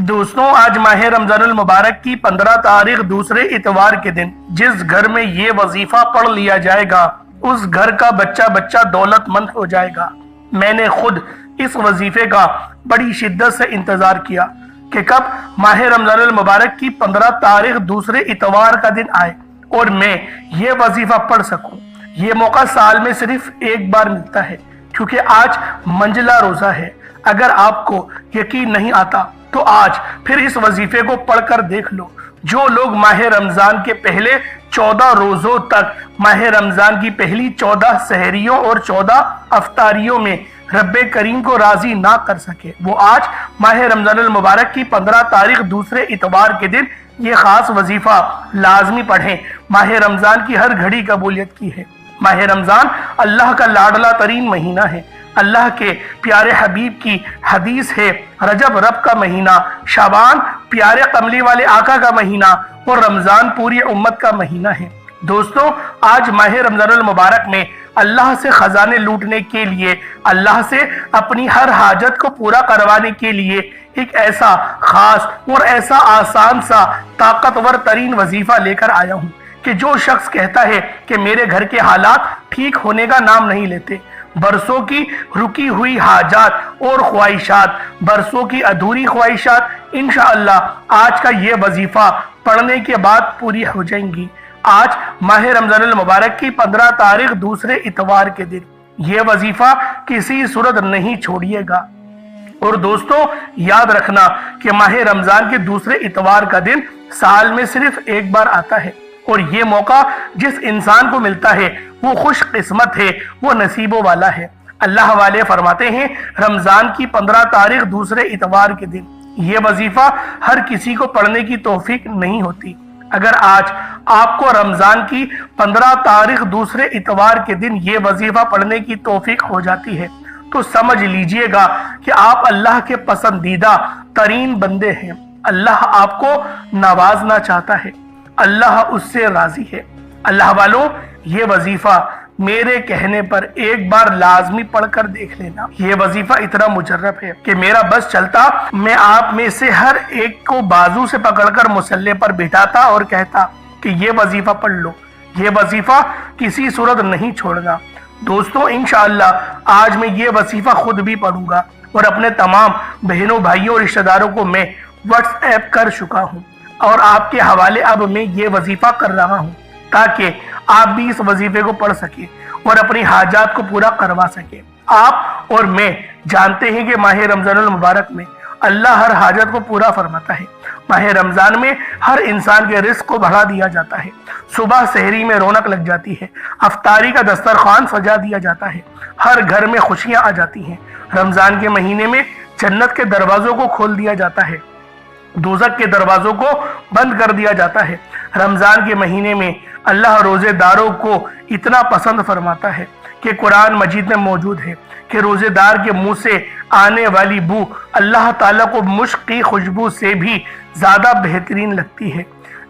دوستوں، آج ماہ رمضان المبارک کی 15 تاریخ دوسرے اتوار کے دن جس گھر میں یہ وظیفہ پڑھ لیا جائے گا اس گھر کا بچہ بچہ دولت مند ہو جائے گا۔ میں نے خود اس وظیفے کا بڑی شدت سے انتظار کیا کہ کب ماہ رمضان المبارک کی 15 تاریخ دوسرے اتوار کا دن آئے اور میں یہ وظیفہ پڑھ سکوں۔ یہ موقع سال میں صرف ایک بار ملتا ہے کیونکہ آج منجلا روزہ ہے۔ اگر آپ کو یقین نہیں آتا تو آج پھر اس وظیفے کو پڑھ کر دیکھ لو۔ جو لوگ ماہ رمضان کے پہلے 14 روزوں تک ماہ رمضان کی پہلی 14 سحریوں اور 14 افطاریوں میں رب کریم کو راضی نہ کر سکے، وہ آج ماہ رمضان المبارک کی 15 تاریخ دوسرے اتوار کے دن یہ خاص وظیفہ لازمی پڑھیں۔ ماہ رمضان کی ہر گھڑی قبولیت کی ہے۔ ماہ رمضان اللہ کا لاڈلا ترین مہینہ ہے۔ اللہ کے پیارے حبیب کی حدیث ہے، رجب رب کا مہینہ، شعبان پیارے قملی والے آقا کا مہینہ اور رمضان پوری امت کا مہینہ ہے۔ دوستوں، آج ماہ رمضان المبارک میں اللہ سے خزانے لوٹنے کے لیے، اللہ سے اپنی ہر حاجت کو پورا کروانے کے لیے ایک ایسا خاص اور ایسا آسان سا طاقتور ترین وظیفہ لے کر آیا ہوں کہ جو شخص کہتا ہے کہ میرے گھر کے حالات ٹھیک ہونے کا نام نہیں لیتے، برسوں کی رکی ہوئی حاجات اور خواہشات، برسوں کی ادھوری خواہشات انشاءاللہ آج کا یہ وظیفہ پڑھنے کے بعد پوری ہو جائیں گی۔ آج ماہ رمضان المبارک کی 15 تاریخ دوسرے اتوار کے دن یہ وظیفہ کسی صورت نہیں چھوڑیے گا۔ اور دوستوں، یاد رکھنا کہ ماہ رمضان کے دوسرے اتوار کا دن سال میں صرف ایک بار آتا ہے اور یہ موقع جس انسان کو ملتا ہے وہ خوش قسمت ہے، وہ نصیبوں والا ہے۔ اللہ والے فرماتے ہیں، رمضان کی 15 تاریخ دوسرے اتوار کے دن یہ وظیفہ ہر کسی کو پڑھنے کی توفیق نہیں ہوتی۔ اگر آج آپ کو رمضان کی 15 تاریخ دوسرے اتوار کے دن یہ وظیفہ پڑھنے کی توفیق ہو جاتی ہے تو سمجھ لیجئے گا کہ آپ اللہ کے پسندیدہ ترین بندے ہیں۔ اللہ آپ کو نوازنا چاہتا ہے، اللہ اس سے راضی ہے۔ اللہ والوں، یہ وظیفہ میرے کہنے پر ایک بار لازمی پڑھ کر دیکھ لینا۔ یہ وظیفہ اتنا مجرب ہے کہ میرا بس چلتا میں آپ میں سے ہر ایک کو بازو سے پکڑ کر مصلی پر بٹھاتا اور کہتا کہ یہ وظیفہ پڑھ لو، یہ وظیفہ کسی صورت نہیں چھوڑنا۔ دوستوں، انشاءاللہ آج میں یہ وظیفہ خود بھی پڑھوں گا اور اپنے تمام بہنوں بھائیوں اور رشتہ داروں کو میں واٹس ایپ کر چکا ہوں اور آپ کے حوالے اب میں یہ وظیفہ کر رہا ہوں تاکہ آپ بھی اس وظیفے کو پڑھ سکیں اور اپنی حاجات کو پورا کروا سکیں۔ آپ اور میں جانتے ہیں کہ ماہ رمضان المبارک میں اللہ ہر حاجت کو پورا فرماتا ہے۔ ماہ رمضان میں ہر انسان کے رزق کو بڑھا دیا جاتا ہے، صبح سحری میں رونق لگ جاتی ہے، افطاری کا دسترخوان سجا دیا جاتا ہے، ہر گھر میں خوشیاں آ جاتی ہیں۔ رمضان کے مہینے میں جنت کے دروازوں کو کھول دیا جاتا ہے، دوزخ کے دروازوں کو بند کر دیا جاتا ہے۔ رمضان کے مہینے میں اللہ روزے داروں کو اتنا پسند فرماتا ہے کہ قرآن مجید میں موجود ہے کہ روزے دار کے منہ سے آنے والی بو اللہ تعالیٰ کو مشک کی خوشبو سے بھی زیادہ بہترین لگتی ہے،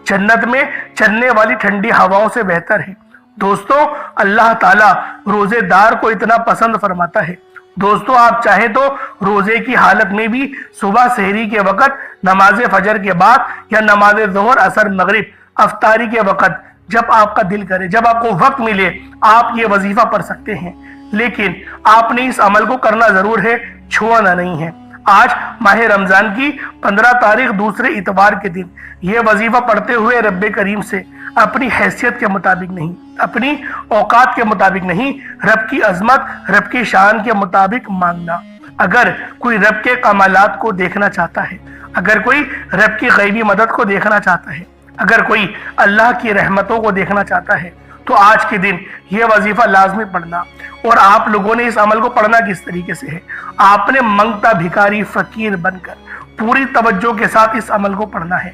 جنت میں چلنے والی ٹھنڈی ہواؤں سے بہتر ہے۔ دوستوں، اللہ تعالیٰ روزے دار کو اتنا پسند فرماتا ہے۔ دوستوں، آپ چاہیں تو روزے کی حالت میں بھی صبح سحری کے وقت، نماز فجر کے بعد یا نماز ظہر عصر مغرب افطاری کے وقت جب آپ کا دل کرے، جب آپ کو وقت ملے، آپ یہ وظیفہ پڑھ سکتے ہیں، لیکن آپ نے اس عمل کو کرنا ضرور ہے، چھوڑنا نہیں ہے۔ آج ماہ رمضان کی 15 تاریخ دوسرے اتوار کے دن یہ وظیفہ پڑھتے ہوئے رب کریم سے اپنی حیثیت کے مطابق نہیں، اپنی اوقات کے مطابق نہیں، رب کی عظمت، رب کی شان کے مطابق مانگنا۔ اگر کوئی رب کے کمالات کو دیکھنا چاہتا ہے، اگر کوئی رب کی غیبی مدد کو دیکھنا چاہتا ہے، اگر کوئی اللہ کی رحمتوں کو دیکھنا چاہتا ہے تو آج کے دن یہ وظیفہ لازمی پڑھنا۔ اور آپ لوگوں نے اس عمل کو پڑھنا کس طریقے سے ہے؟ آپ نے منگتا بھکاری فقیر بن کر پوری توجہ کے ساتھ اس عمل کو پڑھنا ہے۔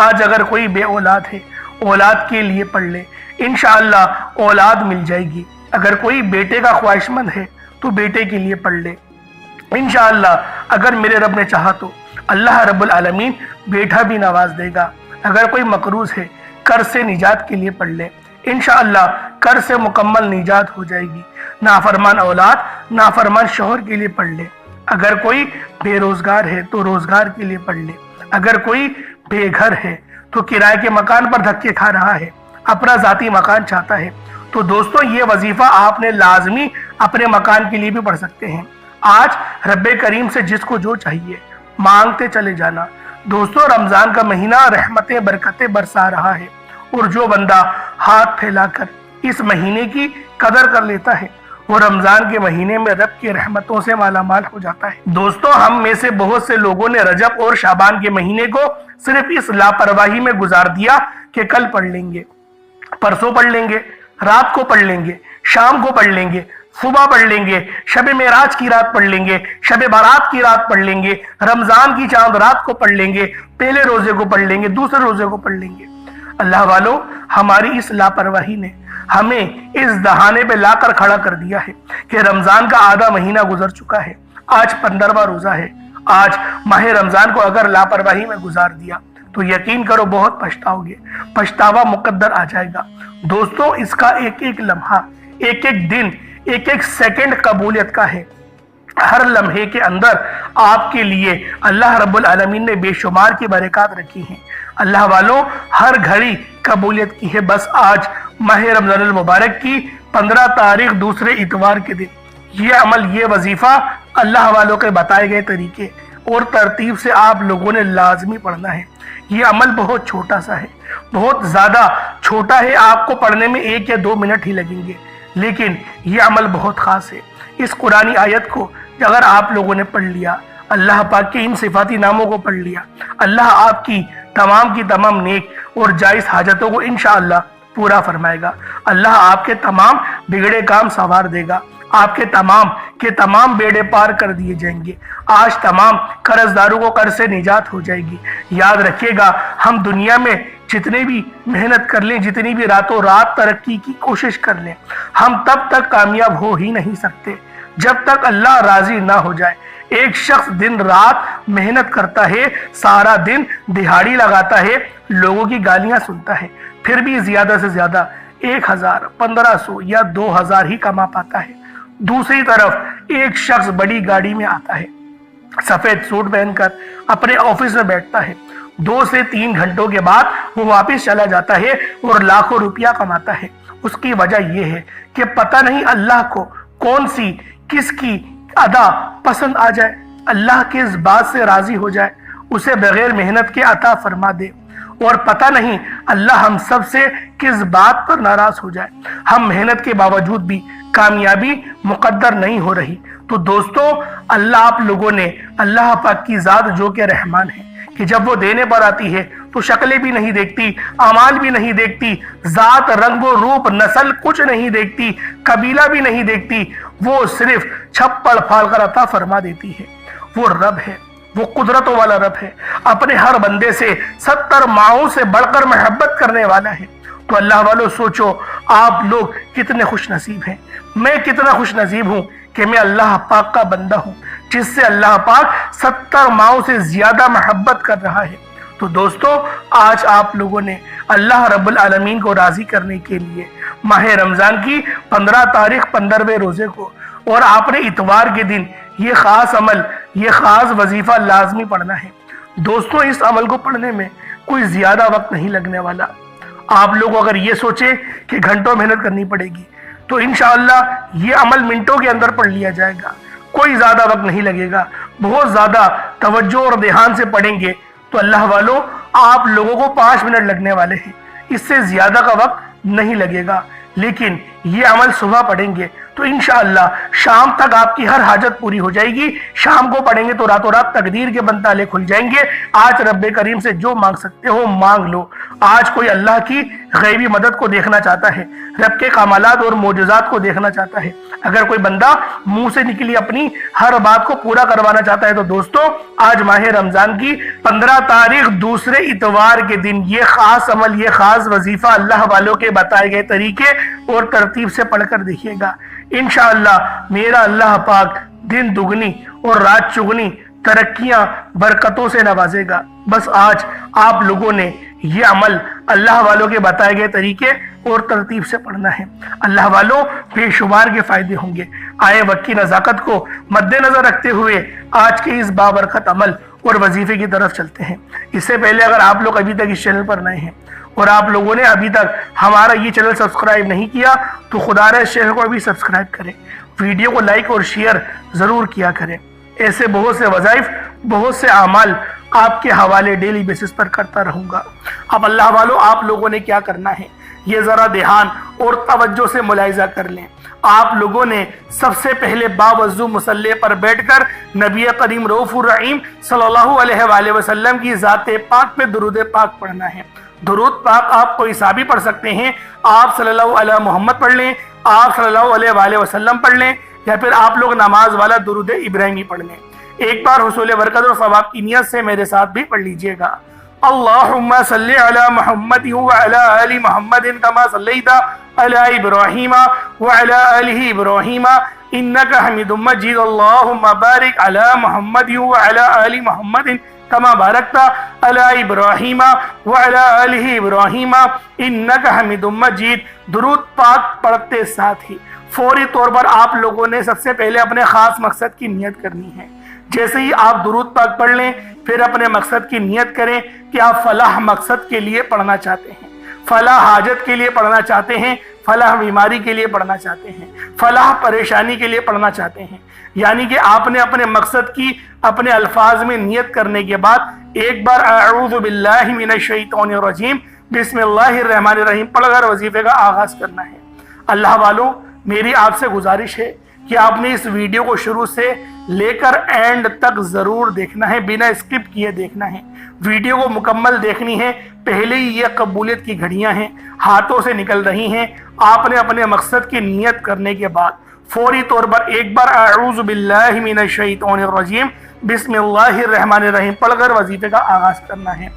آج اگر کوئی بے اولاد ہے، اولاد کے لیے پڑھ لے، انشاءاللہ اولاد مل جائے گی۔ اگر کوئی بیٹے کا خواہش مند ہے تو بیٹے کے لیے پڑھ لے، انشاءاللہ اگر میرے رب نے چاہا تو اللہ رب العالمین بیٹا بھی نواز دے گا۔ اگر کوئی مقروض ہے، قرض سے نجات کے لیے پڑھ لے، انشاءاللہ قرض سے مکمل نجات ہو جائے گی۔ نافرمان اولاد، نافرمان شوہر کے لیے پڑھ لے۔ اگر کوئی بے روزگار ہے تو روزگار کے لیے پڑھ لے۔ اگر کوئی بے گھر ہے تو کرائے کے مکان پر دھکے کھا رہا ہے، اپنا ذاتی مکان چاہتا ہے، تو دوستوں یہ وظیفہ آپ نے لازمی اپنے مکان کے لیے بھی پڑھ سکتے ہیں۔ آج رب کریم سے جس کو جو چاہیے مانگتے چلے جانا۔ دوستوں رمضان کا مہینہ رحمتیں برکتیں برسا رہا ہے، اور جو بندہ ہاتھ پھیلا کر اس مہینے کی قدر کر لیتا ہے وہ رمضان کے مہینے میں رب کی رحمتوں سے مالا مال ہو جاتا ہے۔ دوستوں ہم میں سے بہت سے لوگوں نے رجب اور شعبان کے مہینے کو صرف اس لاپرواہی میں گزار دیا کہ کل پڑھ لیں گے، پرسوں پڑھ لیں گے، رات کو پڑھ لیں گے، شام کو پڑھ لیں گے، صبح پڑھ لیں گے، شب معراج کی رات پڑھ لیں گے، شب بارات کی رات پڑھ لیں گے، رمضان کی چاند رات کو پڑھ لیں گے، پہلے روزے کو پڑھ لیں گے، دوسرے روزے کو پڑھ لیں گے۔ اللہ والوں ہماری اس لاپرواہی نے ہمیں اس دہانے پہ لا کر کھڑا کر دیا ہے کہ رمضان کا آدھا مہینہ گزر چکا ہے، آج 15واں روزہ ہے۔ آج ماہ رمضان کو اگر لاپرواہی میں گزار دیا تو یقین کرو بہت پچھتاؤ گے، پچھتاوا مقدر آ جائے گا۔ دوستوں اس کا ایک ایک لمحہ، ایک ایک دن، ایک ایک سیکنڈ قبولیت کا ہے۔ ہر لمحے کے اندر آپ کے لیے اللہ رب العالمین نے بے شمار کی برکات رکھی ہیں۔ اللہ والوں ہر گھڑی قبولیت کی ہے، بس آج ماہ رمضان المبارک کی 15 تاریخ دوسرے اتوار کے دن یہ عمل، یہ وظیفہ اللہ والوں کے بتائے گئے طریقے اور ترتیب سے آپ لوگوں نے لازمی پڑھنا ہے۔ یہ عمل بہت چھوٹا سا ہے، بہت زیادہ چھوٹا ہے، آپ کو پڑھنے میں 1 یا 2 منٹ ہی لگیں گے، لیکن یہ عمل بہت خاص ہے۔ اس قرآنی آیت کو اگر آپ لوگوں نے پڑھ لیا، اللہ پاک کے ان صفاتی ناموں کو پڑھ لیا، اللہ آپ کی تمام نیک اور جائز حاجتوں کو انشاءاللہ پورا فرمائے گا۔ اللہ آپ کے تمام بگڑے کام سنوار دے گا، آپ کے تمام بیڑے پار کر دیے جائیں گے۔ آج تمام قرض داروں کو قرض سے نجات ہو جائے گی۔ یاد رکھیے گا ہم دنیا میں جتنے بھی محنت کر لیں، جتنی بھی راتوں رات ترقی کی کوشش کر لیں، ہم تب تک کامیاب ہو ہی نہیں سکتے جب تک اللہ راضی نہ ہو جائے۔ ایک شخص دن رات محنت کرتا ہے، سارا دن دہاڑی لگاتا ہے، لوگوں کی گالیاں سنتا ہے، پھر بھی زیادہ سے زیادہ 1000، 1500 یا 2000 ہی کما پاتا ہے۔ دوسری طرف ایک شخص بڑی گاڑی میں آتا ہے، سفید سوٹ پہن کر اپنے آفس میں بیٹھتا ہے، 2 سے 3 گھنٹوں کے بعد وہ واپس چلا جاتا ہے اور لاکھوں روپیہ کماتا ہے۔ اس کی وجہ یہ ہے کہ پتہ نہیں اللہ کو کون سی کس کی ادا پسند آ جائے، اللہ کے اس بات سے راضی ہو جائے، اسے بغیر محنت کے عطا فرما دے، اور پتہ نہیں اللہ ہم سب سے کس بات پر ناراض ہو جائے، ہم محنت کے باوجود بھی کامیابی مقدر نہیں ہو رہی۔ تو دوستوں اللہ آپ لوگوں نے، اللہ پاک کی ذات جو کہ رحمان ہے، کہ جب وہ دینے پر آتی ہے تو شکلیں بھی نہیں دیکھتی، اعمال بھی نہیں دیکھتی، ذات، رنگ و روپ، نسل کچھ نہیں دیکھتی، قبیلہ بھی نہیں دیکھتی، وہ صرف چھپڑ پھاڑ کر عطا فرما دیتی ہے۔ وہ رب ہے، وہ قدرتوں والا رب ہے، اپنے ہر بندے سے 70 ماؤں سے بڑھ کر محبت کرنے والا ہے۔ تو اللہ والوں سوچو آپ لوگ کتنے خوش نصیب ہیں، میں کتنا خوش نصیب ہوں کہ میں اللہ پاک کا بندہ ہوں جس سے اللہ پاک 70 ماؤں سے زیادہ محبت کر رہا ہے۔ تو دوستو آج آپ لوگوں نے اللہ رب العالمین کو راضی کرنے کے لیے ماہ رمضان کی 15 تاریخ 15ویں روزے کو اور آپ نے اتوار کے دن یہ خاص عمل، یہ خاص وظیفہ لازمی پڑھنا ہے۔ دوستو اس عمل کو پڑھنے میں کوئی زیادہ وقت نہیں لگنے والا۔ آپ لوگ اگر یہ سوچیں کہ گھنٹوں محنت کرنی پڑے گی تو انشاءاللہ یہ عمل منٹوں کے اندر پڑھ لیا جائے گا، کوئی زیادہ وقت نہیں لگے گا۔ بہت زیادہ توجہ اور دھیان سے پڑھیں گے تو اللہ والوں آپ لوگوں کو 5 منٹ لگنے والے ہیں، اس سے زیادہ کا وقت نہیں لگے گا۔ لیکن یہ عمل صبح پڑھیں گے تو انشاءاللہ شام تک آپ کی ہر حاجت پوری ہو جائے گی۔ شام کو پڑھیں گے تو راتوں رات تقدیر کے بند تالے کھل جائیں گے۔ آج رب کریم سے جو مانگ سکتے ہو مانگ لو۔ آج کوئی اللہ کی غیبی مدد کو دیکھنا چاہتا ہے، رب کے کمالات اور معجزات کو دیکھنا چاہتا ہے، اگر کوئی بندہ منہ سے نکلی اپنی ہر بات کو پورا کروانا چاہتا ہے تو دوستو آج ماہ رمضان کی 15 تاریخ دوسرے اتوار کے دن یہ خاص عمل، یہ خاص وظیفہ اللہ والوں کے بتائے گئے طریقے اور ترتیب سے پڑھ کر دیکھیے گا۔ انشاءاللہ میرا اللہ پاک دن دگنی اور رات چگنی ترقیاں برکتوں سے نوازے گا۔ بس آج آپ لوگوں نے یہ عمل اللہ والوں کے بتائے گئے طریقے اور ترتیب سے پڑھنا ہے۔ اللہ والوں بے شمار کے فائدے ہوں گے۔ آئے وقت کی نزاکت کو مد نظر رکھتے ہوئے آج کے اس بابرکت عمل اور وظیفے کی طرف چلتے ہیں۔ اس سے پہلے اگر آپ لوگ ابھی تک اس چینل پر نئے ہیں اور آپ لوگوں نے ابھی تک ہمارا یہ چینل سبسکرائب نہیں کیا تو خدا رہا اس چینل کو ابھی سبسکرائب کریں، ویڈیو کو لائک اور شیئر ضرور کیا کریں۔ ایسے بہت سے وظائف، بہت سے اعمال آپ کے حوالے ڈیلی بیسس پر کرتا رہوں گا۔ اب اللہ والو، آپ لوگوں نے کیا کرنا ہے یہ ذرا دھیان اور توجہ سے ملاحظہ کر لیں۔ آپ لوگوں نے سب سے پہلے باوضو مصلی پر بیٹھ کر نبی کریم رؤوف الرحیم صلی اللہ علیہ وآلہ وسلم کی ذات پاک پہ درود پاک پڑھنا ہے۔ درود پاک آپ کوئی سا بھی پڑھ سکتے ہیں، آپ صلی اللہ علیہ محمد پڑھ لیں، آپ صلی اللہ علیہ وآلہ وسلم پڑھ لیں، یا پھر آپ لوگ نماز والا درود ابراہیمی پڑھ لیں۔ ایک بار حصول برکت اور ثواب کی نیت سے میرے ساتھ بھی پڑھ لیجئے گا۔ اللہم صلی علی محمد وعلی آل محمد کما صلیت علی ابراہیم وعلی آل ابراہیم انک حمید مجید۔ اللہم بارک علی محمد وعلی آل محمد کما بارکت علی ابراہیم وعلی آل ابراہیم انک حمید مجید۔ درود پاک پڑھتے ساتھ ہی فوری طور پر آپ لوگوں نے سب سے پہلے اپنے خاص مقصد کی نیت کرنی ہے۔ جیسے ہی آپ درود پاک پڑھ لیں پھر اپنے مقصد کی نیت کریں کہ آپ فلاح مقصد کے لیے پڑھنا چاہتے ہیں، فلاح حاجت کے لیے پڑھنا چاہتے ہیں، فلاح بیماری کے لیے پڑھنا چاہتے ہیں، فلاح پریشانی کے لیے پڑھنا چاہتے ہیں۔ یعنی کہ آپ نے اپنے مقصد کی اپنے الفاظ میں نیت کرنے کے بعد ایک بار اعوذ باللہ من الشیطان الرجیم بسم اللہ الرحمن الرحیم پڑھ کر وظیفے کا آغاز کرنا ہے۔ اللہ والوں، میری آپ سے گزارش ہے کہ آپ نے اس ویڈیو کو شروع سے لے کر اینڈ تک ضرور دیکھنا ہے، بنا اسکپ کیے دیکھنا ہے، ویڈیو کو مکمل دیکھنی ہے۔ پہلے ہی یہ قبولیت کی گھڑیاں ہیں، ہاتھوں سے نکل رہی ہیں۔ آپ نے اپنے مقصد کی نیت کرنے کے بعد فوری طور پر ایک بار اعوذ باللہ من الشیطان الرجیم بسم اللہ الرحمن الرحیم پڑھ کر وظیفے کا آغاز کرنا ہے۔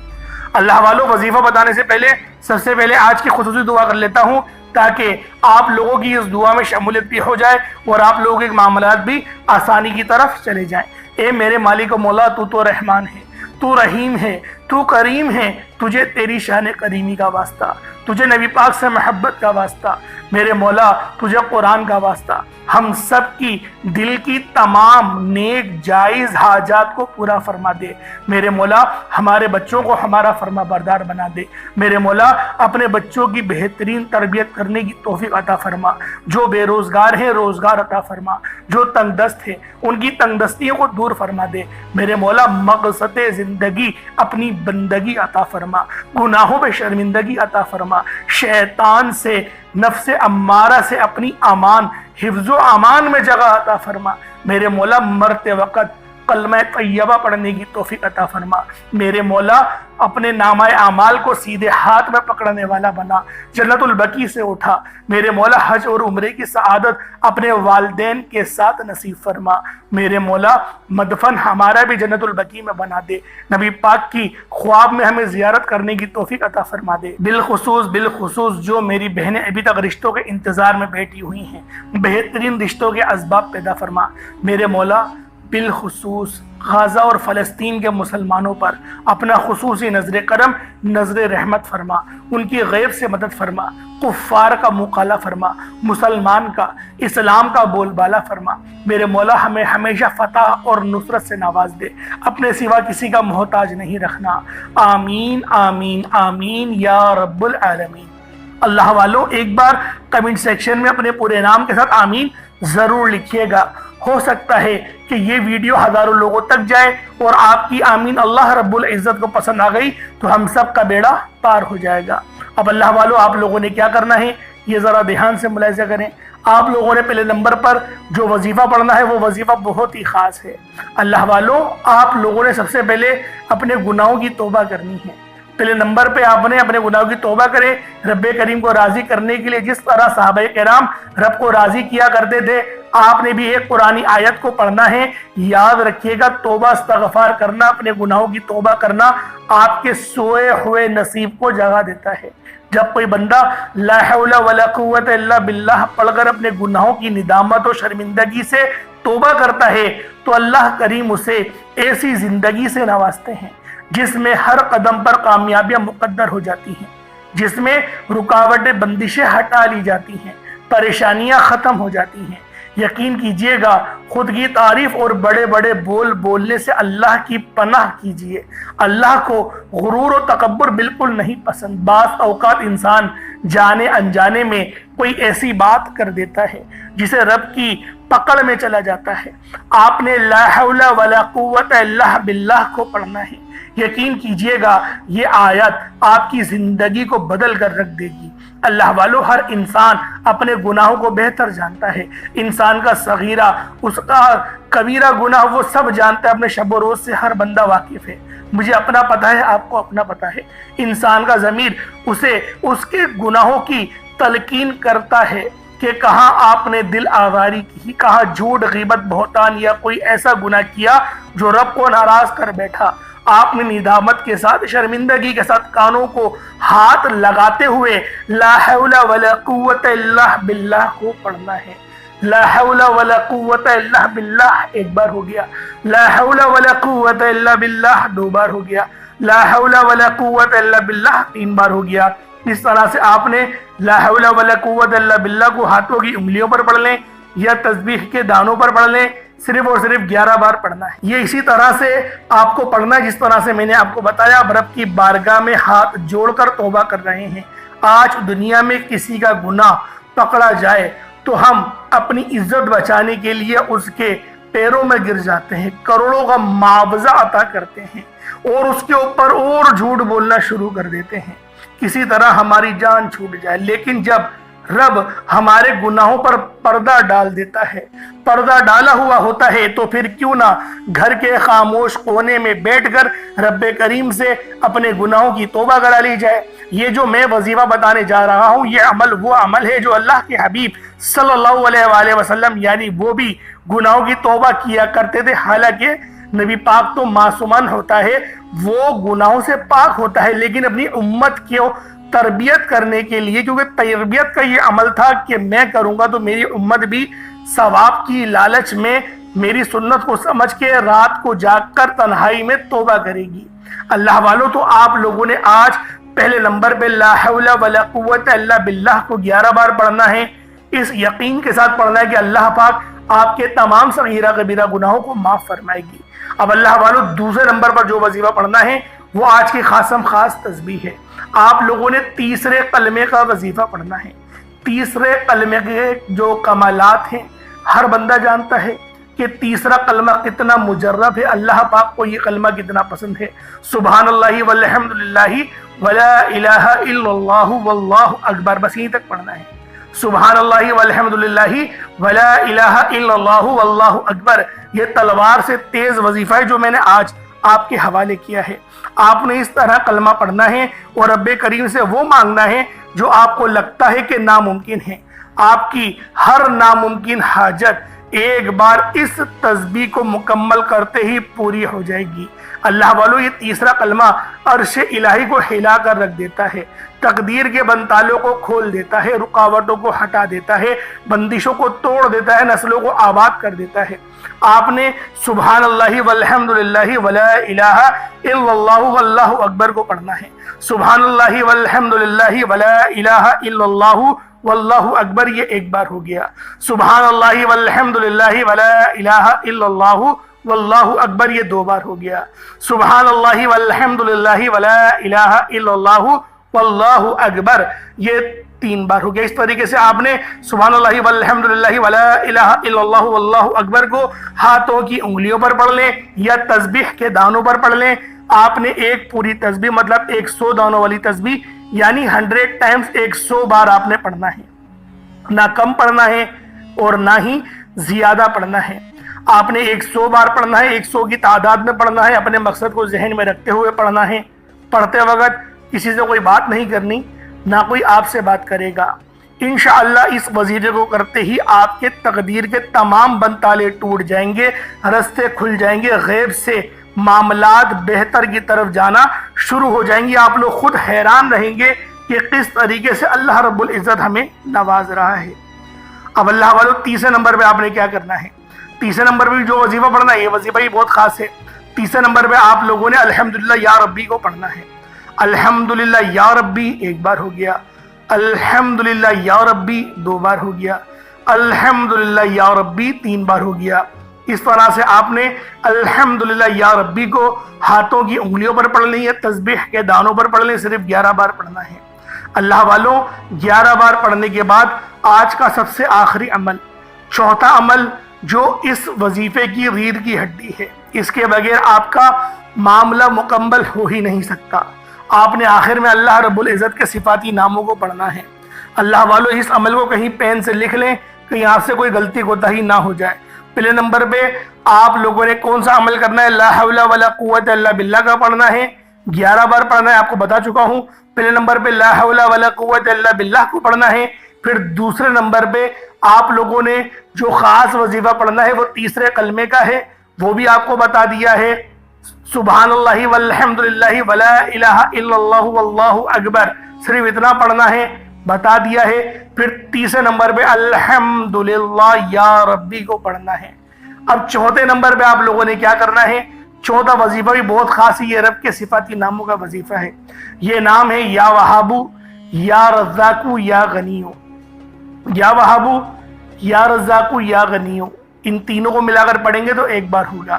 اللہ والوں، وظیفہ بتانے سے پہلے سب سے پہلے آج کی خصوصی دعا کر لیتا ہوں تاکہ آپ لوگوں کی اس دعا میں شمولیت بھی ہو جائے اور آپ لوگوں کے معاملات بھی آسانی کی طرف چلے جائیں۔ اے میرے مالک و مولا، تو رحمان ہے، تو رحیم ہے، تو کریم ہے، تجھے تیری شان کریمی کا واسطہ، تجھے نبی پاک سے محبت کا واسطہ، میرے مولا تجھے قرآن کا واسطہ، ہم سب کی دل کی تمام نیک جائز حاجات کو پورا فرما دے۔ میرے مولا ہمارے بچوں کو ہمارا فرما بردار بنا دے۔ میرے مولا اپنے بچوں کی بہترین تربیت کرنے کی توفیق عطا فرما۔ جو بے روزگار ہیں روزگار عطا فرما، جو تنگ دست ہیں ان کی تنگ دستیوں کو دور فرما دے۔ میرے مولا مقصد زندگی اپنی بندگی عطا فرما، گناہوں پہ شرمندگی عطا فرما، شیطان سے، نفس امارہ سے اپنی امان، حفظ و امان میں جگہ عطا فرما۔ میرے مولا مرتے وقت کلمہ طیبہ پڑھنے کی توفیق عطا فرما۔ میرے مولا اپنے نامہ اعمال کو سیدھے ہاتھ میں پکڑنے والا بنا، جنت البقیع سے اٹھا۔ میرے مولا حج اور عمرے کی سعادت اپنے والدین کے ساتھ نصیب فرما۔ میرے مولا مدفن ہمارا بھی جنت البقیع میں بنا دے، نبی پاک کی خواب میں ہمیں زیارت کرنے کی توفیق عطا فرما دے۔ بالخصوص جو میری بہنیں ابھی تک رشتوں کے انتظار میں بیٹھی ہوئی ہیں، بہترین رشتوں کے اسباب پیدا فرما۔ میرے مولا بالخصوص غزہ اور فلسطین کے مسلمانوں پر اپنا خصوصی نظر کرم، نظر رحمت فرما، ان کی غیب سے مدد فرما، کفار کا مقابلہ فرما، مسلمان کا، اسلام کا بول بالا فرما۔ میرے مولا ہمیں ہمیشہ فتح اور نصرت سے نواز دے، اپنے سوا کسی کا محتاج نہیں رکھنا۔ آمین آمین آمین یا رب العالمین۔ اللہ والوں، ایک بار کمنٹ سیکشن میں اپنے پورے نام کے ساتھ آمین ضرور لکھیے گا۔ ہو سکتا ہے کہ یہ ویڈیو ہزاروں لوگوں تک جائے اور آپ کی آمین اللہ رب العزت کو پسند آ گئی تو ہم سب کا بیڑا پار ہو جائے گا۔ اب اللہ والوں، آپ لوگوں نے کیا کرنا ہے یہ ذرا دھیان سے ملاحظہ کریں۔ آپ لوگوں نے پہلے نمبر پر جو وظیفہ پڑھنا ہے وہ وظیفہ بہت ہی خاص ہے۔ اللہ والوں، آپ لوگوں نے سب سے پہلے اپنے گناہوں کی توبہ کرنی ہے۔ پہلے نمبر پہ آپ نے اپنے گناہوں کی توبہ کرے، رب کریم کو راضی کرنے کے لیے جس طرح صحابہ کرام رب کو راضی کیا کرتے تھے، آپ نے بھی ایک قرآنی آیت کو پڑھنا ہے۔ یاد رکھیے گا، توبہ استغفار کرنا، اپنے گناہوں کی توبہ کرنا آپ کے سوئے ہوئے نصیب کو جگا دیتا ہے۔ جب کوئی بندہ لا حول ولا قوت الا باللہ پڑھ کر اپنے گناہوں کی ندامت و شرمندگی سے توبہ کرتا ہے تو اللہ کریم اسے ایسی زندگی سے نوازتے ہیں جس میں ہر قدم پر کامیابیاں مقدر ہو جاتی ہیں، جس میں رکاوٹیں بندشیں ہٹا لی جاتی ہیں، پریشانیاں ختم ہو جاتی ہیں۔ یقین کیجئے گا خود کی تعریف اور بڑے بڑے بول بولنے سے اللہ کی پناہ کیجئے۔ اللہ کو غرور و تکبر بالکل نہیں پسند۔ بعض اوقات انسان جانے انجانے میں کوئی ایسی بات کر دیتا ہے جسے رب کی پکڑ میں چلا جاتا ہے۔ آپ نے لا حول ولا قوت الا باللہ کو پڑھنا ہے۔ یقین کیجئے گا یہ آیت آپ کی زندگی کو بدل کر رکھ دے گی۔ اللہ والو، ہر انسان اپنے گناہوں کو بہتر جانتا ہے۔ انسان کا صغیرہ، اس کا کبیرہ گناہ وہ سب جانتا ہے، اپنے شب و روز سے ہر بندہ واقف ہے۔ مجھے اپنا پتہ ہے، آپ کو اپنا پتہ ہے۔ انسان کا ضمیر اسے اس کے گناہوں کی تلقین کرتا ہے کہ کہاں آپ نے دل آواری کی، کہاں جھوٹ، غیبت، بہتان یا کوئی ایسا گناہ کیا جو رب کو ناراض کر بیٹھا۔ آپ نے ندامت کے ساتھ، شرمندگی کے ساتھ کانوں کو ہاتھ لگاتے ہوئے لا حول ولا قوت الا باللہ کو پڑھنا ہے۔ لا حول ولا قوت الا باللہ ایک بار ہو گیا، لا حول ولا قوت الا باللہ دو بار ہو گیا، لا حول ولا قوت الا باللہ تین بار ہو گیا۔ اس طرح سے آپ نے لا حول ولا قوت الا باللہ کو ہاتھوں کی انگلیوں پر پڑھ لیں یا تسبیح کے دانوں پر پڑھ لیں، صرف اور صرف 11 بار پڑھنا ہے۔ یہ اسی طرح سے آپ کو پڑھنا ہے جس طرح سے میں نے آپ کو بتایا۔ اب رب کی بارگاہ میں ہاتھ جوڑ کر توبہ کر رہے ہیں۔ آج دنیا میں کسی کا گناہ پکڑا جائے تو ہم اپنی عزت بچانے کے لیے اس کے پیروں میں گر جاتے ہیں، کروڑوں کا معاوضہ عطا کرتے ہیں اور اس کے اوپر اور جھوٹ بولنا شروع کر دیتے ہیں، کسی طرح ہماری جان چھوٹ جائے۔ لیکن جب رب ہمارے گناہوں پر پردہ ڈال دیتا ہے، پردہ ڈالا ہوا ہوتا ہے، تو پھر کیوں نہ گھر کے خاموش کونے میں بیٹھ کر رب کریم سے اپنے گناہوں کی توبہ کرا لی جائے۔ یہ جو میں وظیفہ بتانے جا رہا ہوں، یہ عمل وہ عمل ہے جو اللہ کے حبیب صلی اللہ علیہ وآلہ وسلم یعنی وہ بھی گناہوں کی توبہ کیا کرتے تھے۔ حالانکہ نبی پاک تو معصومن ہوتا ہے، وہ گناہوں سے پاک ہوتا ہے، لیکن اپنی امت کو تربیت کرنے کے لیے، کیونکہ تربیت کا یہ عمل تھا کہ میں کروں گا تو میری امت بھی ثواب کی لالچ میں میری سنت کو سمجھ کے رات کو جاگ کر تنہائی میں توبہ کرے گی۔ اللہ والوں، تو آپ لوگوں نے آج پہلے نمبر پہ لا حول ولا قوت الا باللہ کو 11 بار پڑھنا ہے، اس یقین کے ساتھ پڑھنا ہے کہ اللہ پاک آپ کے تمام صغیرہ کبیرہ گناہوں کو معاف فرمائے گی۔ اب اللہ والوں، دوسرے نمبر پر جو وظیفہ پڑھنا ہے وہ آج کی خاص تسبیح ہے۔ آپ لوگوں نے تیسرے کلمے کا وظیفہ پڑھنا ہے۔ تیسرے کلمے کے جو کمالات ہیں ہر بندہ جانتا ہے کہ تیسرا کلمہ کتنا مجرب ہے، اللہ پاک کو یہ کلمہ کتنا پسند ہے۔ سبحان اللہ والحمد للہ ولا الہ الا اللہ واللہ اکبر، بس یہیں تک پڑھنا ہے۔ سبحان اللہ والحمد للہ ولا الہ الا اللہ واللہ اکبر، یہ تلوار سے تیز وظیفہ ہے جو میں نے آج آپ کے حوالے کیا ہے۔ آپ نے اس طرح کلمہ پڑھنا ہے اور رب کریم سے وہ مانگنا ہے جو آپ کو لگتا ہے کہ ناممکن ہے۔ آپ کی ہر ناممکن حاجت ایک بار اس تسبیح کو مکمل کرتے ہی پوری ہو جائے گی۔ اللہ والو، یہ تیسرا کلمہ عرش الہی کو ہلا کر رکھ دیتا ہے، تقدیر کے بنتالوں کو کھول دیتا ہے، رکاوٹوں کو ہٹا دیتا ہے، بندشوں کو توڑ دیتا ہے، نسلوں کو آباد کر دیتا ہے۔ آپ نے سبحان اللہ والحمد للہ ولا الہ الا اللہ واللہ اکبر کو پڑھنا ہے۔ سبحان اللہ والحمد للہ ولا الہ الا اللہ واللہ اکبر، یہ ایک بار ہو گیا۔ سبحان اللہ والحمد للہ ولا الہ الا اللہ واللہ اکبر، یہ دو بار ہو گیا۔ سبحان اللہ والحمد للہ ولا الہ الا اللہ واللہ اکبر، یہ تین بار ہو گیا۔ اس طریقے سے آپ نے سبحان اللہ والحمد للہ ولا الہ الا اللہ واللہ اکبر کو ہاتھوں کی انگلیوں پر پڑھ لیں یا تسبیح کے دانوں پر پڑھ لیں۔ آپ نے ایک پوری تسبیح، مطلب 100 دانوں والی تسبیح، یعنی 100 ٹائمز 100 بار آپ نے پڑھنا ہے، نہ کم پڑھنا ہے اور نہ ہی زیادہ پڑھنا ہے۔ آپ نے 100 بار پڑھنا ہے، 100 کی تعداد میں پڑھنا ہے، اپنے مقصد کو ذہن میں رکھتے ہوئے پڑھنا ہے۔ پڑھتے وقت کسی سے کوئی بات نہیں کرنی، نہ کوئی آپ سے بات کرے گا۔ انشاءاللہ اس وظیفے کو کرتے ہی آپ کے تقدیر کے تمام بنتالے ٹوٹ جائیں گے، رستے کھل جائیں گے، غیب سے معاملات بہتر کی طرف جانا شروع ہو جائیں گے۔ آپ لوگ خود حیران رہیں گے کہ کس طریقے سے اللہ رب العزت ہمیں نواز رہا ہے۔ اب اللہ والو، تیسرے نمبر پہ آپ نے کیا کرنا ہے؟ تیسرے نمبر پہ جو وظیفہ پڑھنا ہے، یہ وظیفہ ہی بہت خاص ہے۔ تیسرے نمبر پہ آپ لوگوں نے الحمدللہ یا ربی کو پڑھنا ہے۔ الحمدللہ یا ربی ایک بار ہو گیا، الحمدللہ یا ربی دو بار ہو گیا، الحمدللہ یا ربی 3 بار ہو گیا۔ اس طرح سے آپ نے الحمدللہ یا ربی کو ہاتھوں کی انگلیوں پر پڑھنی ہے، تسبیح کے دانوں پر پڑھ لیں، صرف 11 بار پڑھنا ہے۔ اللہ والوں 11 بار پڑھنے کے بعد آج کا سب سے آخری عمل، چوتھا عمل جو اس وظیفے کی ریڑھ کی ہڈی ہے، اس کے بغیر آپ کا معاملہ مکمل ہو ہی نہیں سکتا۔ آپ نے آخر میں اللہ رب العزت کے صفاتی ناموں کو پڑھنا ہے۔ اللہ والوں اس عمل کو کہیں پین سے لکھ لیں، کہیں آپ سے کوئی غلطی کوتاہی نہ ہو جائے۔ پہلے نمبر پہ آپ لوگوں نے کون سا عمل کرنا ہے؟ لا حول ولا قوت الا باللہ کا پڑھنا ہے، 11 بار پڑھنا ہے، آپ کو بتا چکا ہوں۔ پہلے نمبر پہ لا حول ولا قوت الا باللہ کو پڑھنا ہے۔ پھر دوسرے نمبر پہ آپ لوگوں نے جو خاص وظیفہ پڑھنا ہے وہ تیسرے کلمے کا ہے، وہ بھی آپ کو بتا دیا ہے، سبحان اللہ والحمدللہ ولا الہ الا اللہ واللہ اکبر، صرف اتنا پڑھنا ہے، بتا دیا ہے۔ پھر تیسرے نمبر پہ الحمدللہ یا ربی کو پڑھنا ہے۔ اب چوتھے نمبر پہ آپ لوگوں نے کیا کرنا ہے؟ چوتھا وظیفہ بھی بہت خاص ہے، یہ رب کے صفاتی ناموں کا وظیفہ ہے۔ یہ نام ہے یا وہابو، یا رزاقو، یا غنیو۔ یا وہابو، یا رزاقو، یا غنیو، ان تینوں کو ملا کر پڑھیں گے تو 1 بار ہوگا۔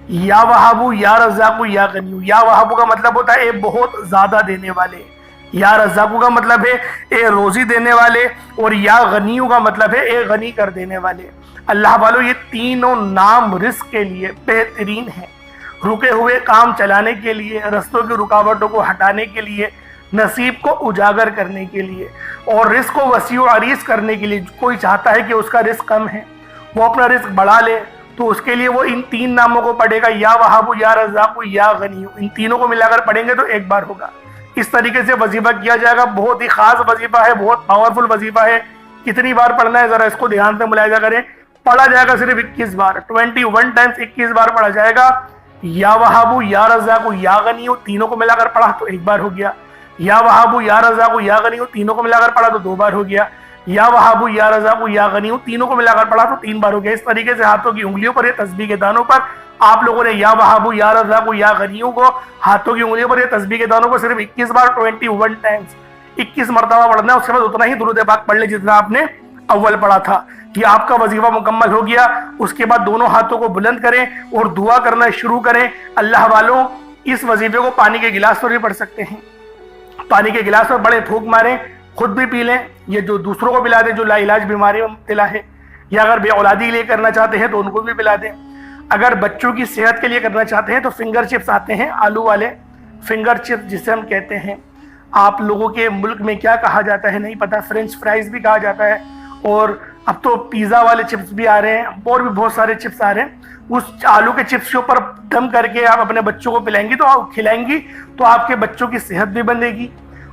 یا وہابو، یا رزاقو، یا غنیو۔ یا وہابو کا مطلب ہوتا ہے اے بہت زیادہ دینے والے، یا رزاقو کا مطلب ہے اے روزی دینے والے، اور یا غنیو کا مطلب ہے اے غنی کر دینے والے۔ اللہ والوں یہ تینوں نام رزق کے لیے بہترین ہیں، رکے ہوئے کام چلانے کے لیے، رستوں کی رکاوٹوں کو ہٹانے کے لیے، نصیب کو اجاگر کرنے کے لیے، اور رزق کو وسیع و عریض کرنے کے لیے۔ کوئی چاہتا ہے کہ اس کا رزق کم ہے، وہ اپنا رزق بڑھا لے، تو اس کے لیے وہ ان 3 ناموں کو پڑھے گا، یا وہابو، یا رزاقو، یا غنیو، ان تینوں کو ملا کر پڑھیں گے تو 1 بار ہوگا۔ اس طریقے سے وظیفہ کیا جائے گا، بہت ہی خاص وظیفہ ہے، بہت پاورفل وظیفہ ہے۔ کتنی بار پڑھنا ہے ذرا اس کو دھیان سے ملاحظہ کریں۔ پڑھا جائے گا صرف 21 بار، 21 ٹائمز 21 بار پڑھا جائے گا۔ یا وہابو، یا رزاقو، یا غنیو، تینوں کو ملا کر پڑھا تو 1 بار ہو گیا۔ یا وہابو، یا رزاقو، یا غنیو، تینوں کو ملا کر پڑھا تو 2 بار ہو گیا۔ یا وہابو، یا رزاقو، یا غنیو، تینوں کو ملا کر پڑھا تو 3 بار ہو گیا۔ اس طریقے سے ہاتھوں کی انگلیوں پر، یہ تسبیح کے دانوں پر آپ لوگوں نے یا وہابو، یا رزاقو، یا غنیو کو ہاتھوں کی انگلیوں پر، یہ تسبیح کے دانوں کو صرف 21 بار 21 ٹائمز 21 مرتبہ پڑھنا ہے۔ اس کے بعد اتنا ہی درود پاک پڑھ لیں جتنا آپ نے اول پڑھا تھا۔ یہ آپ کا وظیفہ مکمل ہو گیا۔ اس کے بعد دونوں ہاتھوں کو بلند کریں اور دعا کرنا شروع کریں۔ اللہ والوں اس وظیفے کو پانی کے گلاس پر بھی پڑھ سکتے ہیں، پانی کے گلاس پر بڑے پھونک ماریں، خود بھی پی لیں، یہ جو دوسروں کو پلا دیں جو لا علاج بیماری میں مبتلا ہے، یا اگر بے اولادی کے لیے کرنا چاہتے ہیں تو ان کو بھی پلا دیں۔ اگر بچوں کی صحت کے لیے کرنا چاہتے ہیں تو فنگر چپس آتے ہیں، آلو والے فنگر چپس جسے ہم کہتے ہیں، آپ لوگوں کے ملک میں کیا کہا جاتا ہے نہیں پتہ، فرینچ فرائز بھی کہا جاتا ہے، اور اب تو پیزا والے چپس بھی آ رہے ہیں، اور بھی بہت سارے چپس آ رہے ہیں۔ اس آلو کے چپس کے اوپر دم کر کے آپ اپنے بچوں کو پلائیں گی تو آپ کھلائیں گی تو آپ کے بچوں کی صحت بھی بنے گی،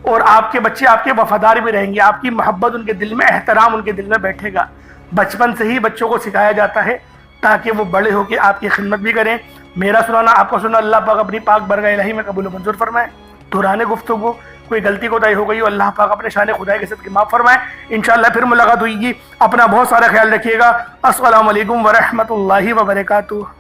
اور آپ کے بچے آپ کے وفادار بھی رہیں گے، آپ کی محبت ان کے دل میں، احترام ان کے دل میں بیٹھے گا۔ بچپن سے ہی بچوں کو سکھایا جاتا ہے تاکہ وہ بڑے ہو کے آپ کی خدمت بھی کریں۔ میرا سنانا، آپ کا سننا، اللہ پاک اپنی پاک برگاہ الہی میں قبول و منظور فرمائے۔ دوران گفتگو کوئی غلطی کوتاہی ہو گئی ہو، اللہ پاک اپنے شان خدائی کے صدقے معاف فرمائے۔ انشاءاللہ پھر ملاقات ہوئی گی۔ اپنا بہت سارا خیال رکھیے گا۔ السلام علیکم ورحمۃ اللہ وبرکاتہ۔